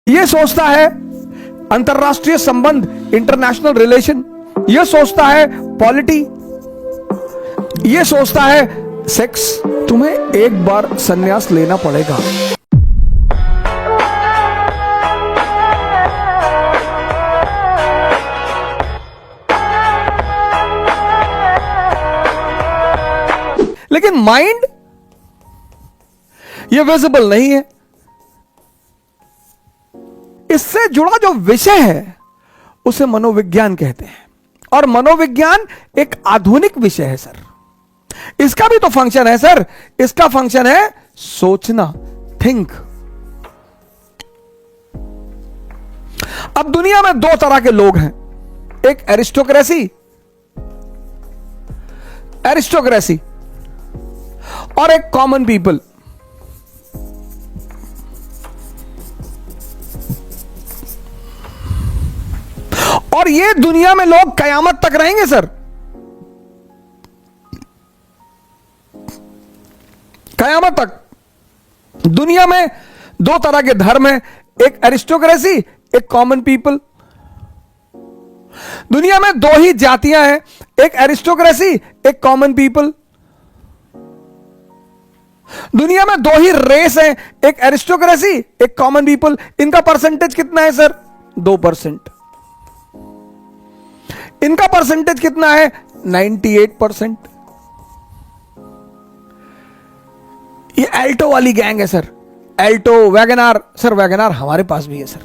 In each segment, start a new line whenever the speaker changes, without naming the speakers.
ये सोचता है अंतरराष्ट्रीय संबंध, इंटरनेशनल रिलेशन, ये सोचता है पॉलिटी, ये सोचता है सेक्स। तुम्हें एक बार संन्यास लेना पड़ेगा। लेकिन माइंड ये विजिबल नहीं है। इससे जुड़ा जो विषय है उसे मनोविज्ञान कहते हैं, और मनोविज्ञान एक आधुनिक विषय है सर। इसका भी तो फंक्शन है सर, इसका फंक्शन है सोचना, थिंक। अब दुनिया में दो तरह के लोग हैं, एक एरिस्टोक्रेसी और एक कॉमन पीपल। और ये दुनिया में लोग कयामत तक रहेंगे सर। कयामत तक दुनिया में दो तरह के धर्म हैं, एक एरिस्टोक्रेसी, एक कॉमन पीपल। दुनिया में दो ही जातियां हैं, एक एरिस्टोक्रेसी, एक कॉमन पीपल। दुनिया में दो ही रेस हैं, एक एरिस्टोक्रेसी, एक कॉमन पीपल। इनका परसेंटेज कितना है सर? 2%। इनका परसेंटेज कितना है? 98%। ये एल्टो वाली गैंग है sir, Alto, WagonR. Sir WagonR हमारे पास भी है सर।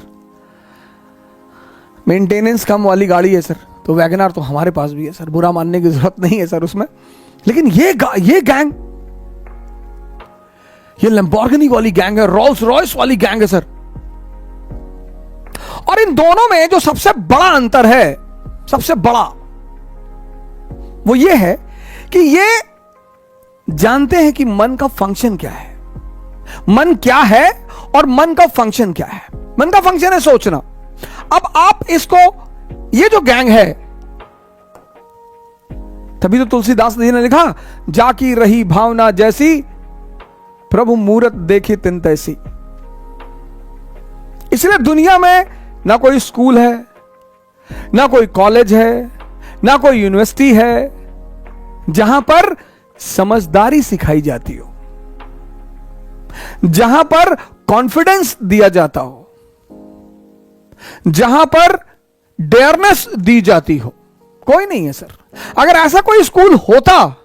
मेंटेनेंस कम वाली गाड़ी है सर, तो वैगनार तो हमारे पास भी है सर। बुरा मानने की जरूरत नहीं है सर उसमें। लेकिन ये गैंग, ये लैम्बोर्गिनी वाली गैंग है, रोल्स रॉयस वाली गैंग है सर। और इन दोनों में जो सबसे बड़ा अंतर है, सबसे बड़ा, वो ये है कि ये जानते हैं कि मन का फंक्शन क्या है। मन क्या है और मन का फंक्शन क्या है? मन का फंक्शन है सोचना। अब आप इसको, ये जो गैंग है, तभी तो तुलसीदास जी ने लिखा, जाकी रही भावना जैसी, प्रभु मूरत देखी तिन तैसी। इसलिए दुनिया में ना कोई स्कूल है, ना कोई कॉलेज है, ना कोई यूनिवर्सिटी है जहां पर समझदारी सिखाई जाती हो, जहां पर कॉन्फिडेंस दिया जाता हो, जहां पर डेयरनेस दी जाती हो। कोई नहीं है सर। अगर ऐसा कोई स्कूल होता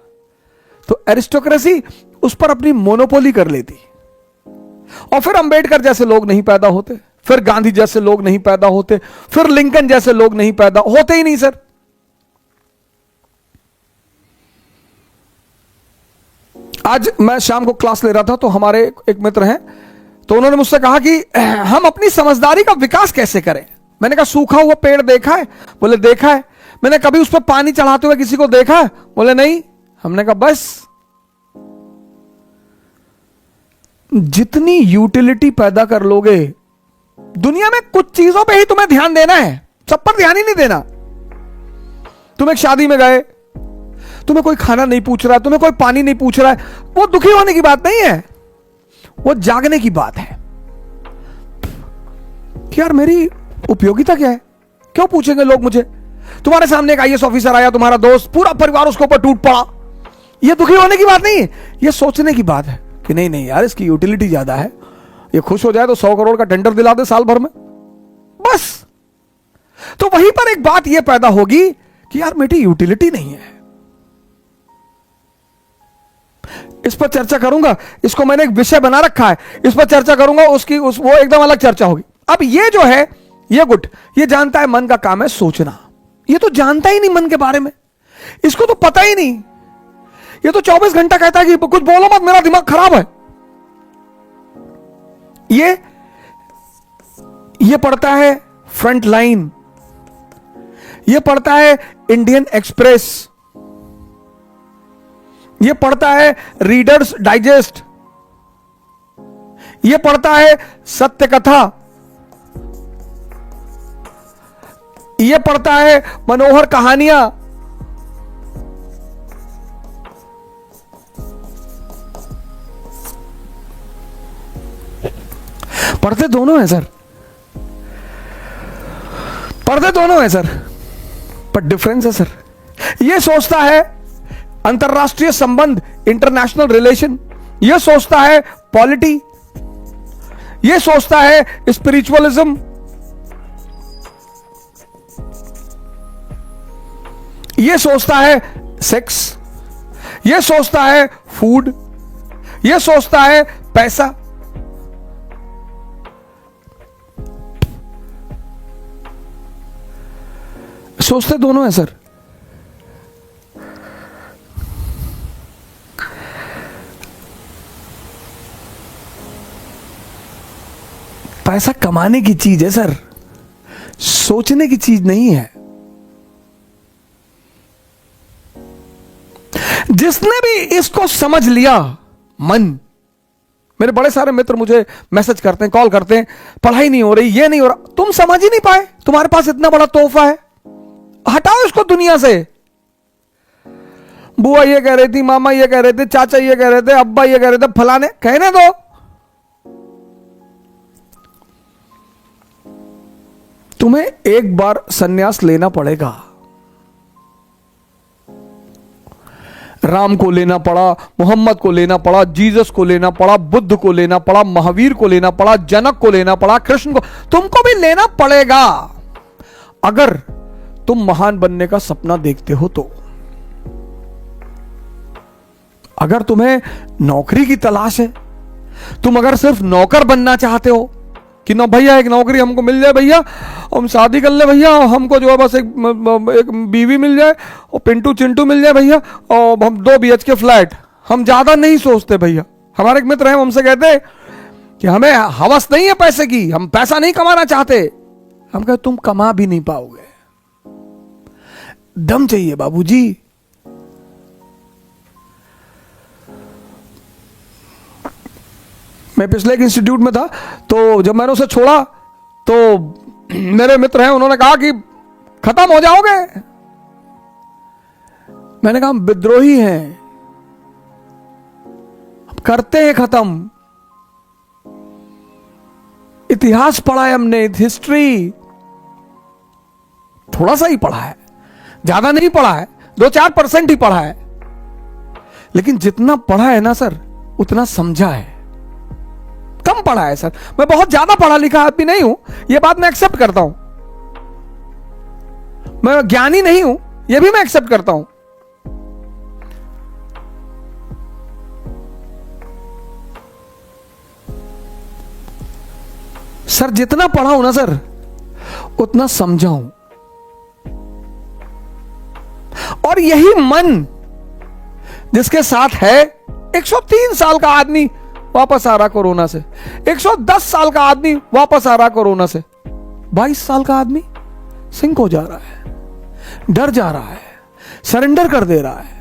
तो एरिस्टोक्रेसी उस पर अपनी मोनोपोली कर लेती, और फिर अंबेडकर जैसे लोग नहीं पैदा होते, फिर गांधी जैसे लोग नहीं पैदा होते, फिर लिंकन जैसे लोग नहीं पैदा होते ही नहीं सर। आज मैं शाम को क्लास ले रहा था, तो हमारे एक मित्र हैं, तो उन्होंने मुझसे कहा कि हम अपनी समझदारी का विकास कैसे करें। मैंने कहा सूखा हुआ पेड़ देखा है? बोले देखा है। मैंने कभी उस पर पानी चढ़ाते हुए किसी को देखा है? बोले नहीं। हमने कहा बस, जितनी यूटिलिटी पैदा कर लोगे दुनिया में, कुछ चीजों पे ही तुम्हें ध्यान देना है, सब पर ध्यान ही नहीं देना। तुम एक शादी में गए, तुम्हें कोई खाना नहीं पूछ रहा है, तुम्हें कोई पानी नहीं पूछ रहा है, वो दुखी होने की बात नहीं है, वो जागने की बात है कि यार मेरी उपयोगिता क्या है, क्यों पूछेंगे लोग मुझे। तुम्हारे सामने एक आईएएस ऑफिसर आया, तुम्हारा दोस्त, पूरा परिवार उसके ऊपर टूट पड़ा, ये दुखी होने की बात नहीं है, ये सोचने की बात है कि नहीं नहीं यार इसकी यूटिलिटी ज्यादा है, ये खुश हो जाए तो 100 करोड़ का टेंडर दिला दे साल भर में, बस। तो वहीं पर एक बात यह पैदा होगी कि यार मेरी यूटिलिटी नहीं है। इस पर चर्चा करूंगा, इसको मैंने एक विषय बना रखा है, इस पर चर्चा करूंगा, वो एकदम अलग चर्चा होगी। अब ये जो है, ये गुट, ये जानता है मन का काम है सोचना। ये तो जानता ही नहीं मन के बारे में, इसको तो पता ही नहीं। ये तो 24 घंटा कहता है कि कुछ बोलो मत, मेरा दिमाग खराब है। ये पढ़ता है फ्रंट लाइन, ये पढ़ता है इंडियन एक्सप्रेस, ये पढ़ता है रीडर्स डाइजेस्ट, ये पढ़ता है सत्य कथा, ये पढ़ता है मनोहर कहानियां, पढ़ते दोनों हैं सर। पर्दे दोनों है सर, पर डिफरेंस है सर। ये सोचता है अंतरराष्ट्रीय संबंध, इंटरनेशनल रिलेशन, ये सोचता है पॉलिटी, ये सोचता है स्पिरिचुअलिज्म, ये सोचता है सेक्स, ये सोचता है फूड, ये सोचता है पैसा। सोचते दोनों हैं सर। पैसा कमाने की चीज है सर, सोचने की चीज नहीं है। जिसने भी इसको समझ लिया, मन, मेरे बड़े सारे मित्र मुझे मैसेज करते हैं, कॉल करते हैं, पढ़ाई नहीं हो रही, ये नहीं हो रहा। तुम समझ ही नहीं पाए, तुम्हारे पास इतना बड़ा तोहफा है, हटाओ इसको दुनिया से। बुआ ये कह रही थी, मामा ये कह रहे थे, चाचा ये कह रहे थे, अब्बा ये कह रहे थे, फलाने, कहने दो। तुम्हें एक बार सन्यास लेना पड़ेगा। राम को लेना पड़ा, मोहम्मद को लेना पड़ा, जीसस को लेना पड़ा, बुद्ध को लेना पड़ा, महावीर को लेना पड़ा, जनक को लेना पड़ा, कृष्ण को, तुमको भी लेना पड़ेगा अगर तुम महान बनने का सपना देखते हो तो। अगर तुम्हें नौकरी की तलाश है, तुम अगर सिर्फ नौकर बनना चाहते हो कि ना भैया एक नौकरी हमको मिल जाए भैया, हम शादी कर ले भैया, हमको जो है बस एक बीवी मिल जाए और पिंटू चिंटू मिल जाए भैया, और हम 2 BHK फ्लैट, हम ज्यादा नहीं सोचते भैया। हमारे एक मित्र हैं, हमसे कहते कि हमें हवस नहीं है पैसे की, हम पैसा नहीं कमाना चाहते। हम कहते तुम कमा भी नहीं पाओगे, दम चाहिए बाबूजी। मैं पिछले एक इंस्टीट्यूट में था, तो जब मैंने उसे छोड़ा तो मेरे मित्र हैं, उन्होंने कहा कि खत्म हो जाओगे। मैंने कहा हम विद्रोही हैं, अब करते हैं खत्म। इतिहास पढ़ा है हमने, हिस्ट्री थोड़ा सा ही पढ़ा है, ज्यादा नहीं पढ़ा है, 2-4% ही पढ़ा है, लेकिन जितना पढ़ा है ना सर उतना समझा है। कम पढ़ा है सर, मैं बहुत ज्यादा पढ़ा लिखा आदमी नहीं हूं, यह बात मैं एक्सेप्ट करता हूं। मैं ज्ञानी नहीं हूं, यह भी मैं एक्सेप्ट करता हूं। सर जितना पढ़ा हूं ना सर उतना समझा हूं। और यही मन जिसके साथ है 103 साल का आदमी वापस आ रहा कोरोना से, 110 साल का आदमी वापस आ रहा कोरोना से, 22 साल का आदमी सिंक हो जा रहा है, डर जा रहा है, सरेंडर कर दे रहा है।